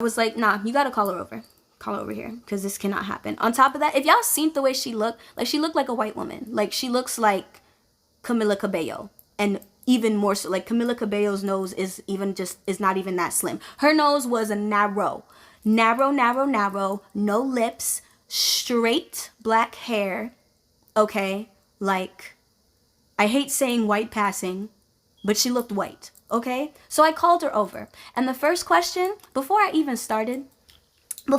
was like, nah, you gotta call her over. Call her over here, because this cannot happen. On top of that, if y'all seen the way she looked like a white woman. Like, she looks like Camila Cabello. And even more so, like, Camila Cabello's nose is not even that slim. Her nose was a narrow, no lips, straight black hair, okay? Like, I hate saying white passing, but she looked white, okay? So I called her over. And the first question, before I even started, the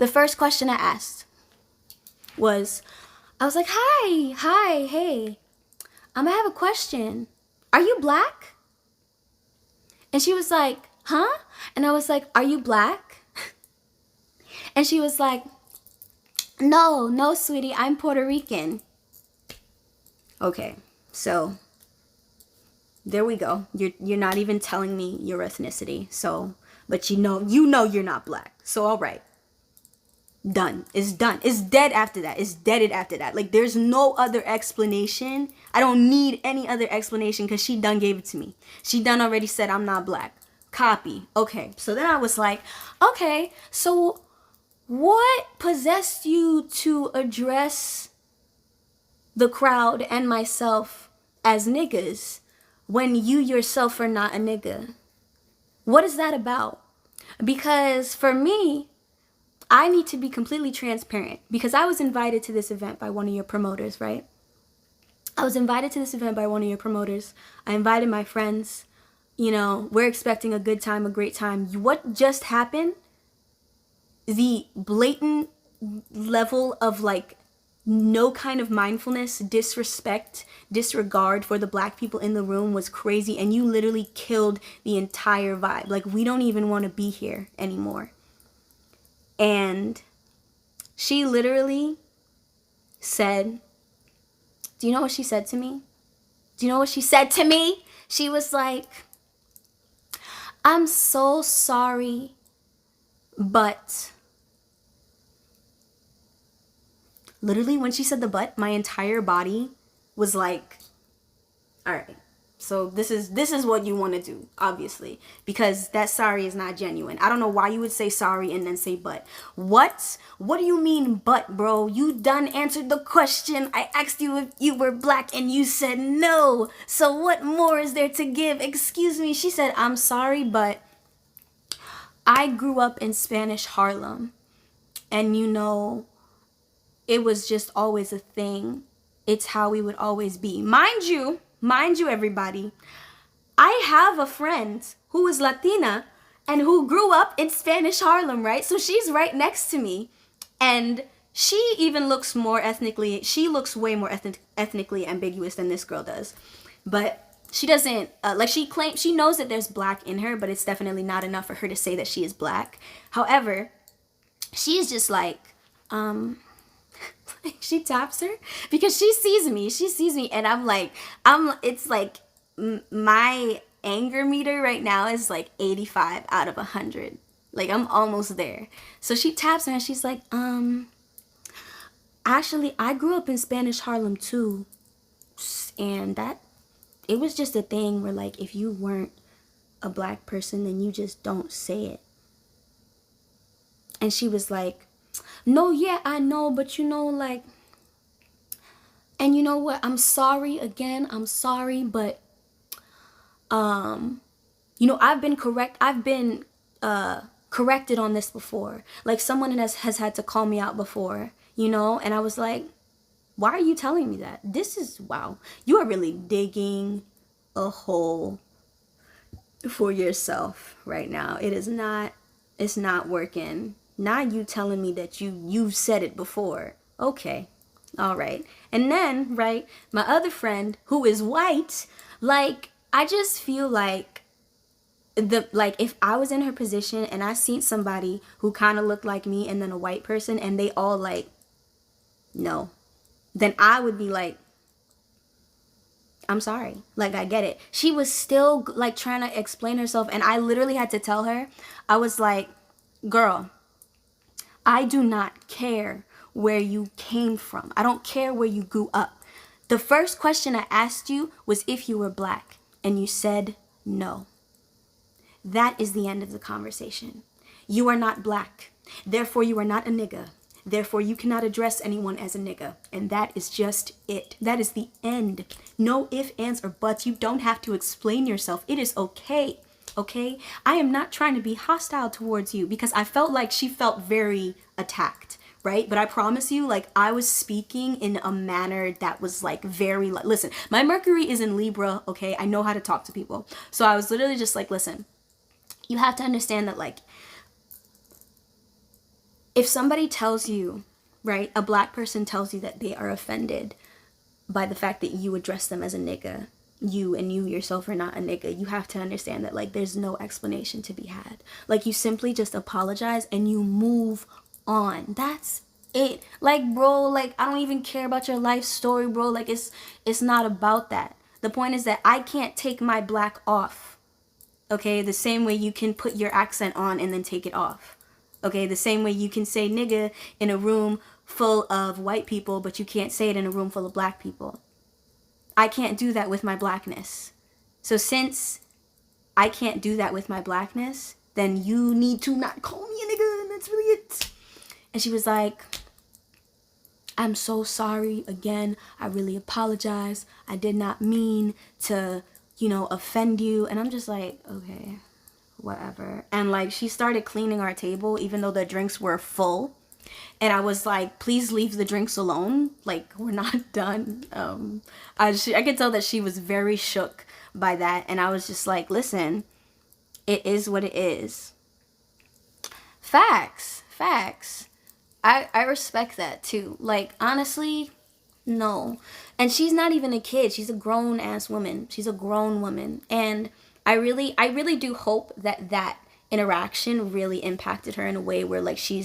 first question I asked was, I was like, hi, hey, I have a question. Are you black? And she was like, huh? And I was like, are you black? And she was like, no, sweetie, I'm Puerto Rican. Okay, so there we go. You're not even telling me your ethnicity. So, but you know you're not black. So all right. Done. It's done. It's dead after that. It's deaded after that. Like, there's no other explanation. I don't need any other explanation, because she done gave it to me. She done already said I'm not black. Copy. Okay. So then I was like, okay, so what possessed you to address the crowd and myself as niggas when you yourself are not a nigga? What is that about? Because for me, I need to be completely transparent, because I was invited to this event by one of your promoters, right? I invited my friends. You know, we're expecting a good time, a great time. What just happened? The blatant level of, like, no kind of mindfulness, disrespect, disregard for the black people in the room was crazy. And you literally killed the entire vibe. Like, we don't even want to be here anymore. And she literally said, do you know what she said to me? She was like, I'm so sorry, but... Literally, when she said the but, my entire body was like, all right, so this is what you want to do, obviously, because that sorry is not genuine. I don't know why you would say sorry and then say but. What do you mean but, bro? You done answered the question. I asked you if you were black and you said no. So what more is there to give? Excuse me. She said, I'm sorry, but I grew up in Spanish Harlem, and you know, it was just always a thing. It's how we would always be. Mind you, everybody, I have a friend who is Latina and who grew up in Spanish Harlem, right? So she's right next to me. And she even looks she looks way more ethnically ambiguous than this girl does. But she doesn't, she knows that there's black in her, but it's definitely not enough for her to say that she is black. However, she's just like, she taps her because she sees me and it's like my anger meter right now is like 85 out of 100. Like, I'm almost there. So she taps her and she's like, actually, I grew up in Spanish Harlem too. And it was just a thing where, like, if you weren't a black person, then you just don't say it. And she was like, no, yeah, I know, but you know, like, and you know what? I'm sorry, but, you know, I've been corrected on this before. Like, someone has had to call me out before, you know? And I was like, why are you telling me that? Wow, you are really digging a hole for yourself right now. It's not working. Now you telling me that you've said it before. Okay. All right. And then, right, my other friend who is white, like, I just feel like if I was in her position and I seen somebody who kind of looked like me and then a white person and they all like, no, then I would be like, I'm sorry. Like, I get it. She was still like trying to explain herself, and I literally had to tell her, I was like, girl, I do not care where you came from. I don't care where you grew up. The first question I asked you was if you were black, and you said no. that is the end of the conversation. You are not black. Therefore, you are not a nigga. Therefore, you cannot address anyone as a nigga. And that is just it. That is the end. No ifs, ands, or buts. You don't have to explain yourself. It is okay. Okay? I am not trying to be hostile towards you because I felt like she felt very attacked, right? But I promise you, like, I was speaking in a manner that was like very, like, listen, my Mercury is in Libra, okay? I know how to talk to people. So I was literally just like, listen, you have to understand that, like, if somebody tells you, right, a black person tells you that they are offended by the fact that you address them as a nigga, you yourself are not a nigga, you have to understand that, like, there's no explanation to be had. Like, you simply just apologize and you move on. That's it. Like, bro, like, I don't even care about your life story, bro. Like, it's not about that. The point is that I can't take my black off, okay? The same way you can put your accent on and then take it off. Okay, the same way you can say nigga in a room full of white people, but you can't say it in a room full of black people. I can't do that with my blackness. So since I can't do that with my blackness, then you need to not call me a nigga, and that's really it. And she was like, I'm so sorry. Again, I really apologize. I did not mean to, offend you. And I'm just like, okay, whatever. And like, she started cleaning our table even though the drinks were full, and I was like, please leave the drinks alone, like, we're not done. I could tell that she was very shook by that, and I was just like, listen, it is what it is. Facts. I respect that too. Like, honestly, no. And she's not even a kid. She's a grown ass woman. She's a grown woman. And I really do hope that interaction really impacted her in a way where, like, she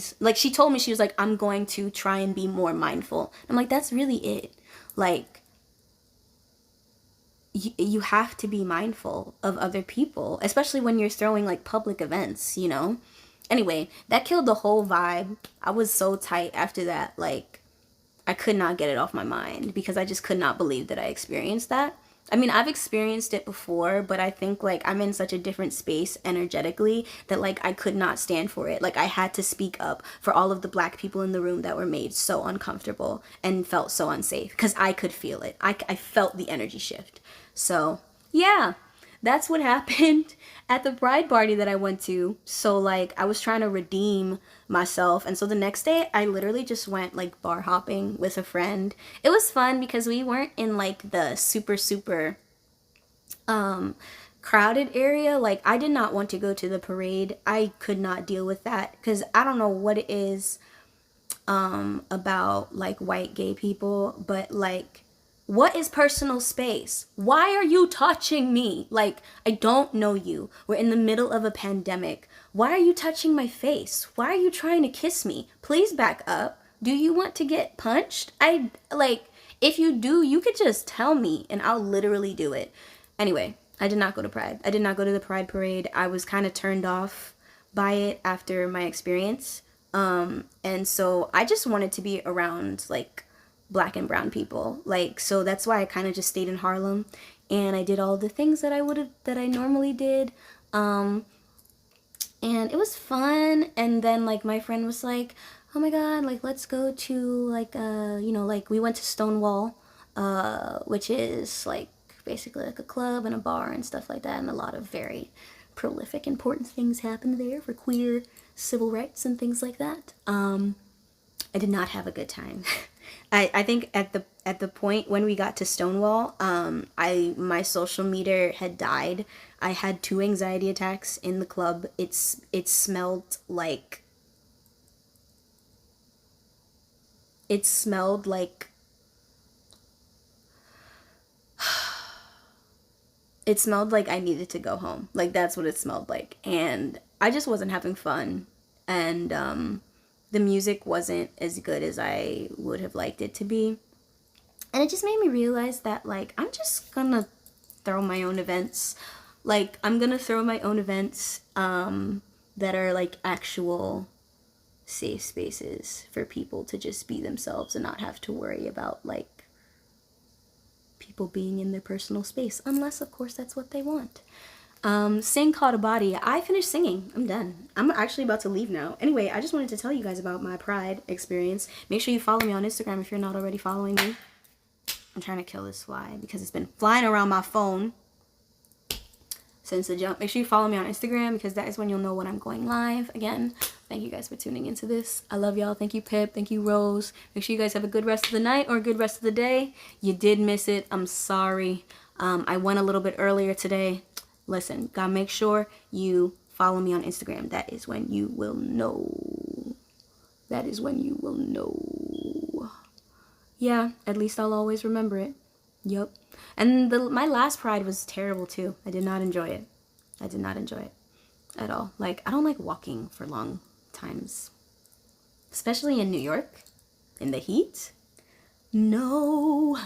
told me, she was like, I'm going to try and be more mindful. I'm like, that's really it. Like, you have to be mindful of other people, especially when you're throwing, like, public events, Anyway, that killed the whole vibe. I was so tight after that. Like, I could not get it off my mind because I just could not believe that I experienced that. I mean, I've experienced it before, but I think, like, I'm in such a different space energetically that, like, I could not stand for it. Like, I had to speak up for all of the black people in the room that were made so uncomfortable and felt so unsafe because I could feel it. I felt the energy shift. So, yeah, that's what happened at the bride party that I went to. So, like, I was trying to redeem myself, and so the next day I literally just went, like, bar hopping with a friend. It was fun because we weren't in, like, the super crowded area. Like, I did not want to go to the parade. I could not deal with that because I don't know what it is about, like, white gay people, but, like, what is personal space? Why are you touching me? Like, I don't know you. We're in the middle of a pandemic. Why are you touching my face? Why are you trying to kiss me? Please back up. Do you want to get punched? If you do, you could just tell me and I'll literally do it. Anyway, I did not go to Pride. I did not go to the Pride parade. I was kind of turned off by it after my experience. And so I just wanted to be around, like, black and brown people. Like, so that's why I kind of just stayed in Harlem and I did all the things that I normally did. And it was fun. And then, like, my friend was like, oh my God, like, let's go to, like, like, we went to Stonewall, which is, like, basically like a club and a bar and stuff like that. And a lot of very prolific, important things happened there for queer civil rights and things like that. I did not have a good time. I think at the point when we got to Stonewall, my social meter had died. I had 2 anxiety attacks in the club. It smelled like I needed to go home. Like, that's what it smelled like. And I just wasn't having fun. And the music wasn't as good as I would have liked it to be. And it just made me realize that, like, I'm just gonna throw my own events. Like, I'm gonna throw my own events that are, like, actual safe spaces for people to just be themselves and not have to worry about, like, people being in their personal space. Unless, of course, that's what they want. Sing Call to Body. I finished singing. I'm done. I'm actually about to leave now. Anyway, I just wanted to tell you guys about my Pride experience. Make sure you follow me on Instagram if you're not already following me. I'm trying to kill this fly because it's been flying around my phone since the jump. Make sure you follow me on Instagram because that is when you'll know when I'm going live. Again, thank you guys for tuning into this. I love y'all. Thank you, Pip. Thank you, Rose. Make sure you guys have a good rest of the night or a good rest of the day. You did miss it. I'm sorry. I went a little bit earlier today. Listen, gotta make sure you follow me on Instagram. That is when you will know. That is when you will know. Yeah, at least I'll always remember it. Yup. And my last Pride was terrible too. I did not enjoy it. I did not enjoy it at all. Like, I don't like walking for long times. Especially in New York. In the heat. No.